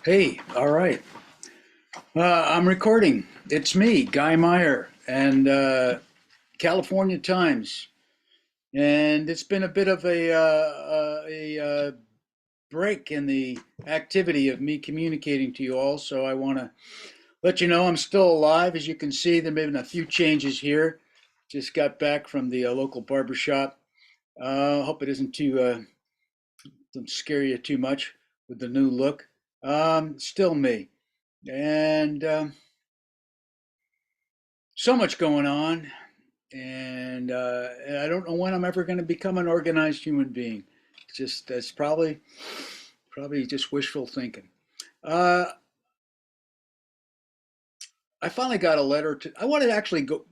Hey, all right. I'm recording. It's me, Guy Meyer, and California Times. And it's been a bit of a break in the activity of me communicating to you all. So I want to let you know I'm still alive. As you can see, there have been a few changes here. Just got back from the local barber shop. Hope it isn't too doesn't scare you too much with the new look. Still me. And so much going on, and I don't know when I'm ever going to become an organized human being. It's just that's probably just wishful thinking. Uh, I finally got a letter to. I wanted to actually go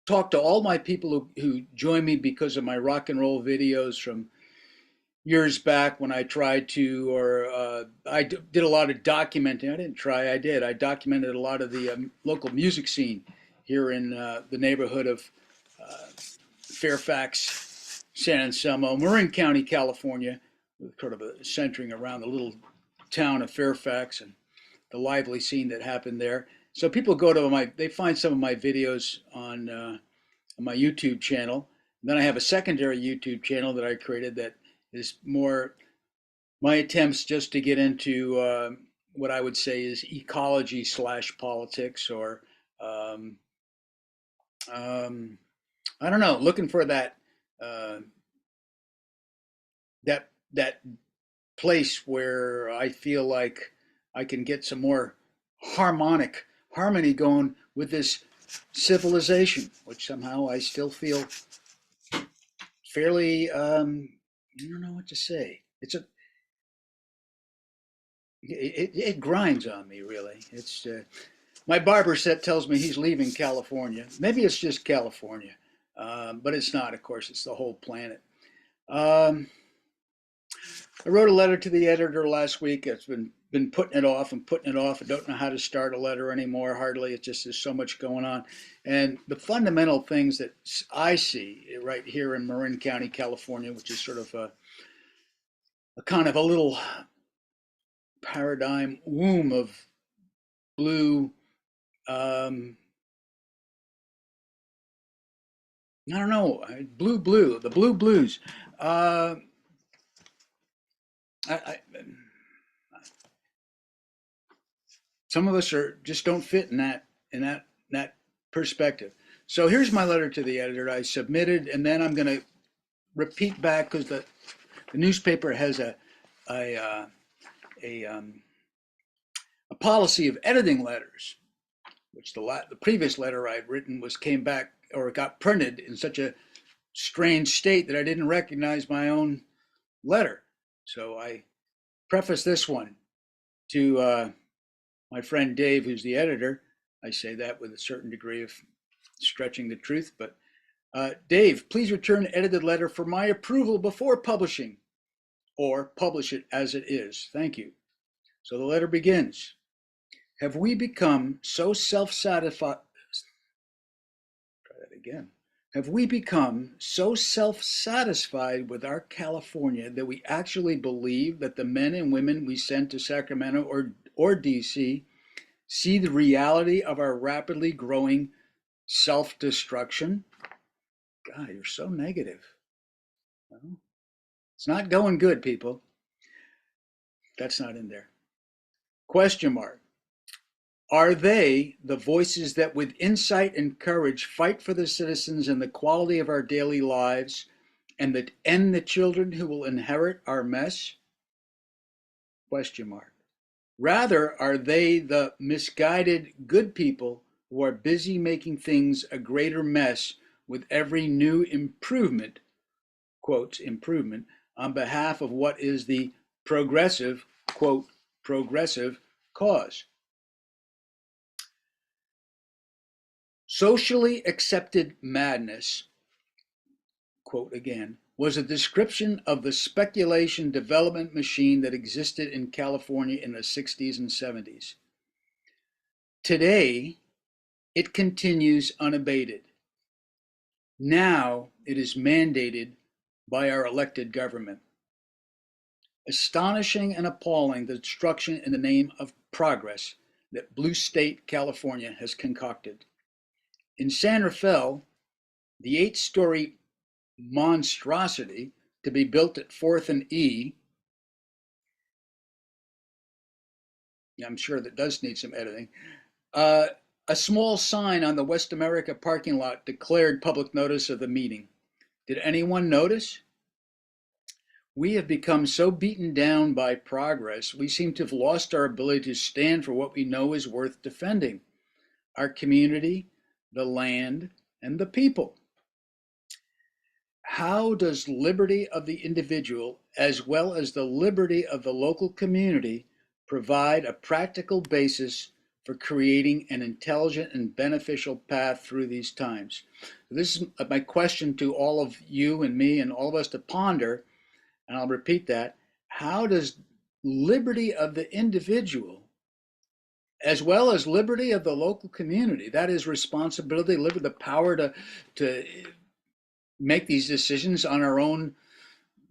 talk to all my people who joined me because of my rock and roll videos from years back when I tried to, or did a lot of documenting. I didn't try, I did. I documented a lot of the local music scene here in the neighborhood of uh, Fairfax, San Anselmo, Marin County, California, with sort of a centering around the little town of Fairfax and the lively scene that happened there. So people go to they find some of my videos on my YouTube channel. And then I have a secondary YouTube channel that I created that is more my attempts just to get into what I would say is ecology slash politics, or um, um, I don't know, looking for uh, that place where I feel like I can get some more harmony going with this civilization, which somehow I still feel fairly I don't know what to say. It grinds on me, really. It's My barber set tells me he's leaving California. Maybe it's just California, but it's not. Of course, it's the whole planet. Um, I wrote a letter to the editor last week. It's been putting it off and putting it off. I don't know how to start a letter anymore. Hardly. It's just there's so much going on, and the fundamental things that I see right here in Marin County, California, which is sort of a kind of a little paradigm womb of blue. Um, I don't know, the blue blues. Uh, I, some of us are just don't fit in that perspective. So here's my letter to the editor I submitted, and then I'm going to repeat back because the newspaper has a a policy of editing letters, which the previous letter I'd written was came back or got printed in such a strange state that I didn't recognize my own letter. So I preface this one to my friend Dave, who's the editor. I say that with a certain degree of stretching the truth, but Dave, please return edited letter for my approval before publishing, or publish it as it is. Thank you. So the letter begins. Have we become so self-satisfied? Try that again. Have we become so self-satisfied with our California that we actually believe that the men and women we send to Sacramento or DC see the reality of our rapidly growing self-destruction? God, you're so negative. Well, it's not going good, people. That's not in there. Question mark. Are they the voices that with insight and courage fight for the citizens and the quality of our daily lives and that end the children who will inherit our mess? Question mark. Rather, are they the misguided good people who are busy making things a greater mess with every new improvement, quotes, improvement, on behalf of what is the progressive, quote, progressive cause? Socially accepted madness, quote again, was a description of the speculation development machine that existed in California in the 60s and 70s. Today, it continues unabated. Now it is mandated by our elected government. Astonishing and appalling the destruction in the name of progress that Blue State, California has concocted. In San Rafael, the 8-story monstrosity to be built at 4th and E, I'm sure that does need some editing, a small sign on the West America parking lot declared public notice of the meeting. Did anyone notice? We have become so beaten down by progress, we seem to have lost our ability to stand for what we know is worth defending: our community, the land, and the people. How does liberty of the individual, as well as the liberty of the local community, provide a practical basis for creating an intelligent and beneficial path through these times? This is my question to all of you and me and all of us to ponder. And I'll repeat that. How does liberty of the individual, as well as liberty of the local community, that is responsibility, liberty, the power to make these decisions on our own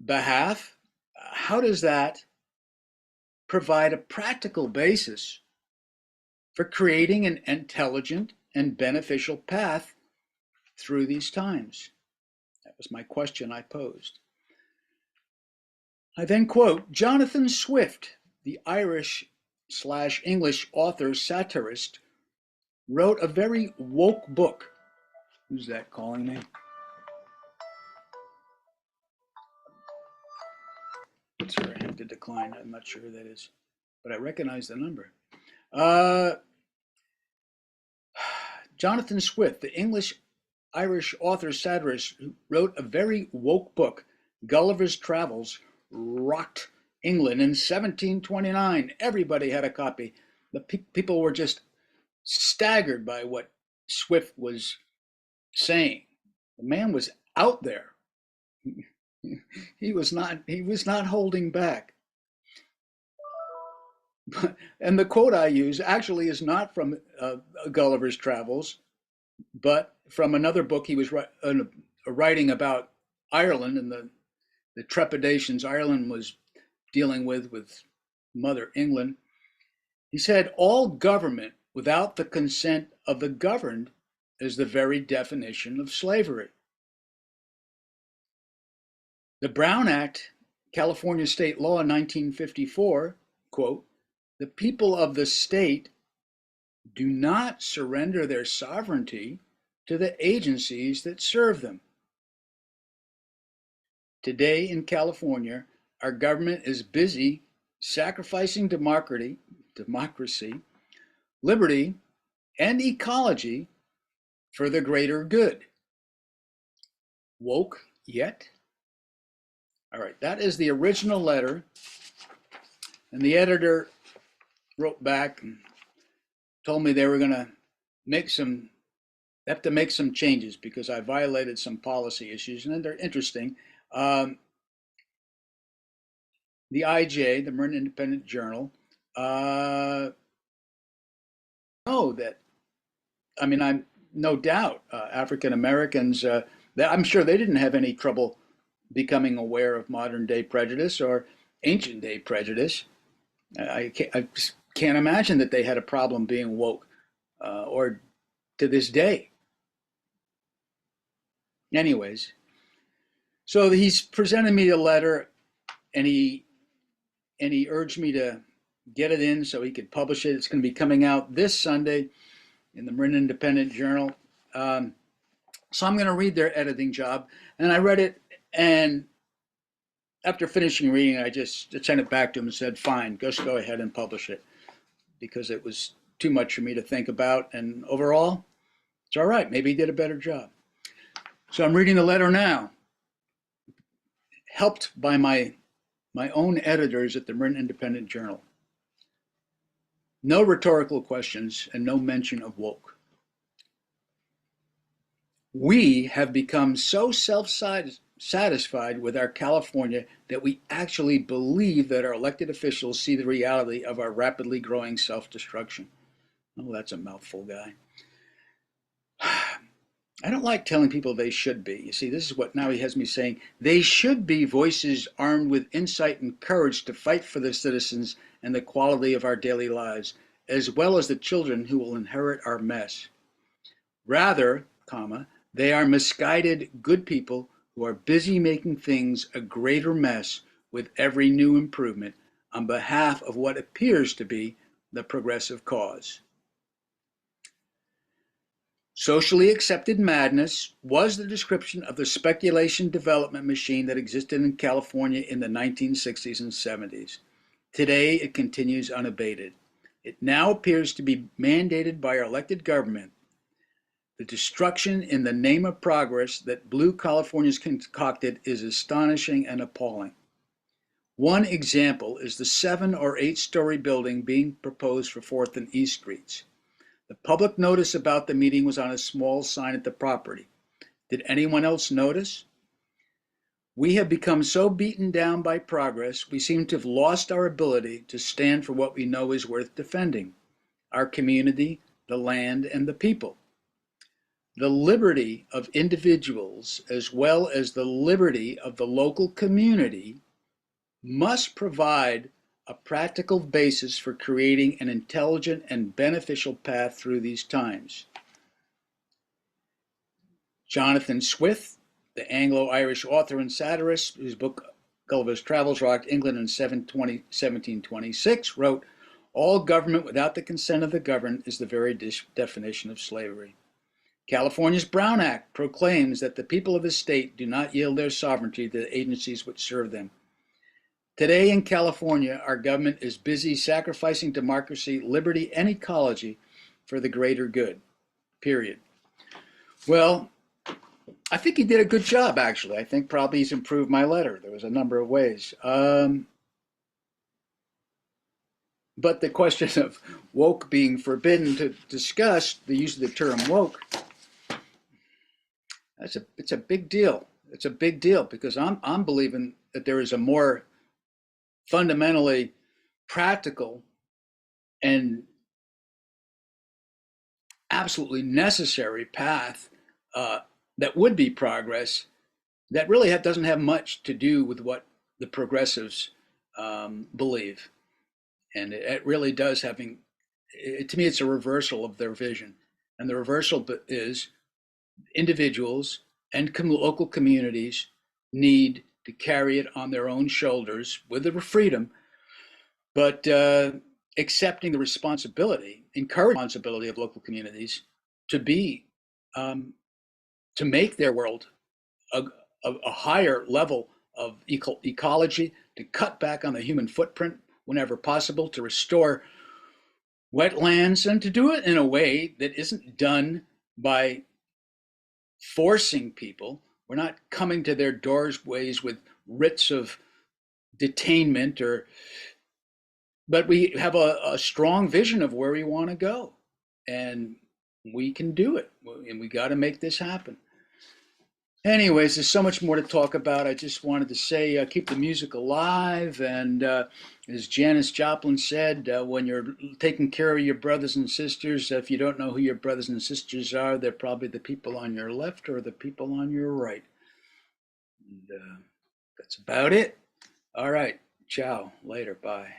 behalf, how does that provide a practical basis for creating an intelligent and beneficial path through these times? That was my question I posed. I then quote Jonathan Swift, the Irish/English author satirist, wrote a very woke book. Who's that calling me? Sorry, I have to decline. I'm not sure who that is, but I recognize the number. Jonathan Swift, the Irish author satirist, wrote a very woke book. Gulliver's Travels rocked England in 1729. Everybody had a copy. The people were just staggered by what Swift was saying. The man was out there. He was not holding back. And the quote I use actually is not from Gulliver's Travels, but from another book he was writing about Ireland and the trepidations Ireland was dealing with Mother England. He said, all government without the consent of the governed is the very definition of slavery. The Brown Act, California state law in 1954, quote, the people of the state do not surrender their sovereignty to the agencies that serve them. Today in California, our government is busy sacrificing democracy, liberty, and ecology for the greater good. Woke yet? All right, that is the original letter. And the editor wrote back and told me they were going to have to make some changes because I violated some policy issues, and they're interesting. The IJ, the Marin Independent Journal, know that, I mean, I'm no doubt African Americans, I'm sure they didn't have any trouble becoming aware of modern day prejudice or ancient day prejudice. I can't imagine that they had a problem being woke, or to this day. Anyways, so he's presented me a letter, and he urged me to get it in so he could publish it. It's going to be coming out this Sunday in the Marin Independent Journal. So I'm going to read their editing job, and I read it, and after finishing reading, I just sent it back to him and said, fine, just go ahead and publish it, because it was too much for me to think about, and overall, it's all right. Maybe he did a better job. So I'm reading the letter now, helped by my own editors at the Marin Independent Journal. No rhetorical questions and no mention of woke. We have become so self-satisfied with our California that we actually believe that our elected officials see the reality of our rapidly growing self-destruction. Oh, that's a mouthful, guy. I don't like telling people they should be. You see, this is what now he has me saying. They should be voices armed with insight and courage to fight for the citizens and the quality of our daily lives, as well as the children who will inherit our mess. Rather, comma, they are misguided good people who are busy making things a greater mess with every new improvement on behalf of what appears to be the progressive cause. Socially accepted madness was the description of the speculation development machine that existed in California in the 1960s and 70s. Today, it continues unabated. It now appears to be mandated by our elected government. The destruction in the name of progress that Blue Californians concocted is astonishing and appalling. One example is the 7 or 8-story building being proposed for 4th and East Streets. The public notice about the meeting was on a small sign at the property. Did anyone else notice? We have become so beaten down by progress, we seem to have lost our ability to stand for what we know is worth defending: our community, the land, and the people. The liberty of individuals, as well as the liberty of the local community, must provide a practical basis for creating an intelligent and beneficial path through these times. Jonathan Swift, the Anglo-Irish author and satirist whose book Gulliver's Travels rocked England in 1726, wrote, "All government without the consent of the governed is the very definition of slavery." California's Brown Act proclaims that the people of the state do not yield their sovereignty to the agencies which serve them. Today in California, our government is busy sacrificing democracy, liberty, and ecology for the greater good, period. Well, I think he did a good job, actually. I think probably he's improved my letter. There was a number of ways. But the question of woke being forbidden to discuss, the use of the term woke, it's a big deal. It's a big deal because I'm believing that there is a more fundamentally practical and absolutely necessary path that would be progress that really doesn't have much to do with what the progressives believe. And it really does having, to me, it's a reversal of their vision. And the reversal is individuals and local communities need to carry it on their own shoulders with the freedom, but accepting the responsibility, encouraging the responsibility of local communities to be, to make their world a higher level of ecology, to cut back on the human footprint whenever possible, to restore wetlands, and to do it in a way that isn't done by forcing people. We're not coming to their doorways with writs of detainment, but we have a strong vision of where we want to go, and we can do it, and we got to make this happen. Anyways, there's so much more to talk about. I just wanted to say, keep the music alive. And as Janis Joplin said, when you're taking care of your brothers and sisters, if you don't know who your brothers and sisters are, they're probably the people on your left or the people on your right. And that's about it. All right. Ciao. Later. Bye.